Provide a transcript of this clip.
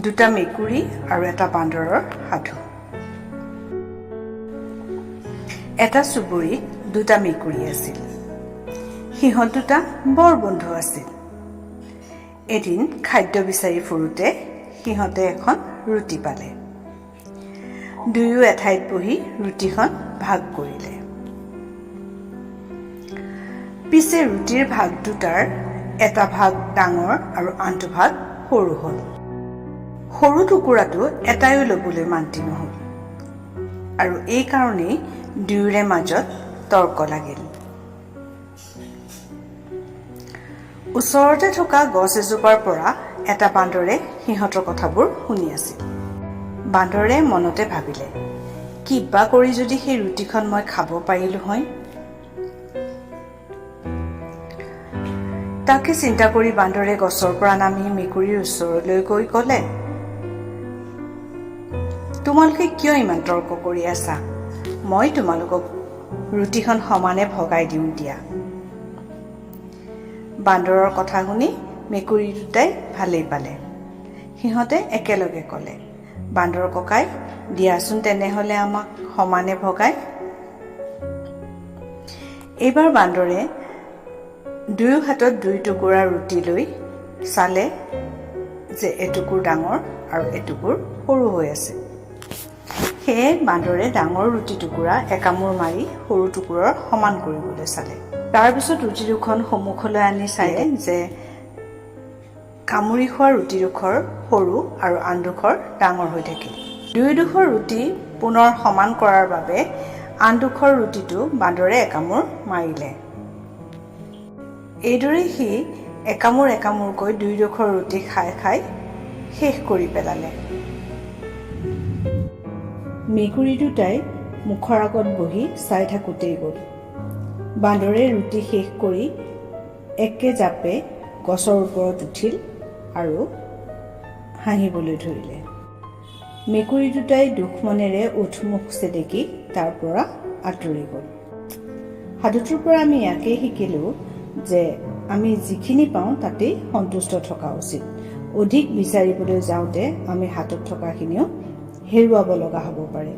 দুটা মেকুৰী আৰু এটা বান্দৰৰ সাধু। এটা চুবুৰীত দুটা মেকুৰী আছিল। সিহঁত দুটা বৰ বন্ধু আছিল। এদিন খাদ্য বিচাৰি ফুৰোতে সিহঁতে এখন ৰুটি পালে। দুয়ো এঠাইত বহি ৰুটিখন ভাগ কৰিলে। পিছে ৰুটিৰ ভাগ দুটাৰ এটা ভাগ ডাঙৰ আৰু আনটো ভাগ সৰু হ'ল। সৰু টুকুৰাটো এটাইও ল'বলৈ মান্তি নহ'ল আৰু এই কাৰণেই দুয়োৰে মাজত তৰ্ক লাগিল। ওচৰতে থকা গছ এজোপাৰ পৰা এটা বান্দৰে সিহঁতৰ কথাবোৰ শুনি আছিল। বান্দৰে মনতে ভাবিলে, কিবা কৰি যদি সেই ৰুটিখন মই খাব পাৰিলো হয়। তাকে চিন্তা কৰি বান্দৰে গছৰ পৰা নামি মেকুৰীৰ ওচৰলৈ গৈ ক'লে, তোমালোকে কিয় ইমান তৰ্ক কৰি আছা? মই তোমালোকক ৰুটিখন সমানে ভগাই দিওঁ দিয়া। বান্দৰৰ কথা শুনি মেকুৰী দুটাই ভালেই পালে। সিহঁতে একেলগে ক'লে, বান্দৰ ককাই, দিয়াচোন তেনেহ'লে আমাক সমানে ভগাই। এইবাৰ বান্দৰে দুয়ো হাতত দুই টুকুৰা ৰুটি লৈ চালে যে এটুকুৰ ডাঙৰ আৰু এটুকুৰ সৰু হৈ আছে। সেয়ে বান্দৰে ডাঙৰ ৰুটি টুকুৰা একামোৰ মাৰি সৰু টুকুৰৰ সমান কৰিবলৈ চালে। তাৰপিছত ৰুটি দুখন সন্মুখলৈ আনি চালে যে কামুৰি খোৱা ৰুটি ডোখৰ সৰু আৰু আন ডোখৰ ডাঙৰ হৈ থাকিল। দুয়োডোখৰ ৰুটি পুনৰ সমান কৰাৰ বাবে আন ডোখৰ ৰুটিটো বান্দৰে একামোৰ মাৰিলে। এইদৰে সি একামোৰ একামোৰকৈ দুয়োডোখৰ ৰুটি খাই খাই শেষ কৰি পেলালে। মেকুৰী দুটাই মুখৰ আগত বহি চাই থাকোঁতেই গ'ল। বান্দৰে ৰুটি শেষ কৰি একে জাপে গছৰ ওপৰত উঠিল আৰু হাঁহিবলৈ ধৰিলে। মেকুৰী দুটাই দুখ মনেৰে উঠমুখ চেলেকি তাৰ পৰা আঁতৰি গ'ল। সাধুটোৰ পৰা আমি ইয়াকেই শিকিলোঁ যে আমি যিখিনি পাওঁ তাতেই সন্তুষ্ট থকা উচিত। অধিক বিচাৰিবলৈ যাওঁতে আমি হাতত থকাখিনিও হেৰুৱাব লগা হ'ব পাৰে।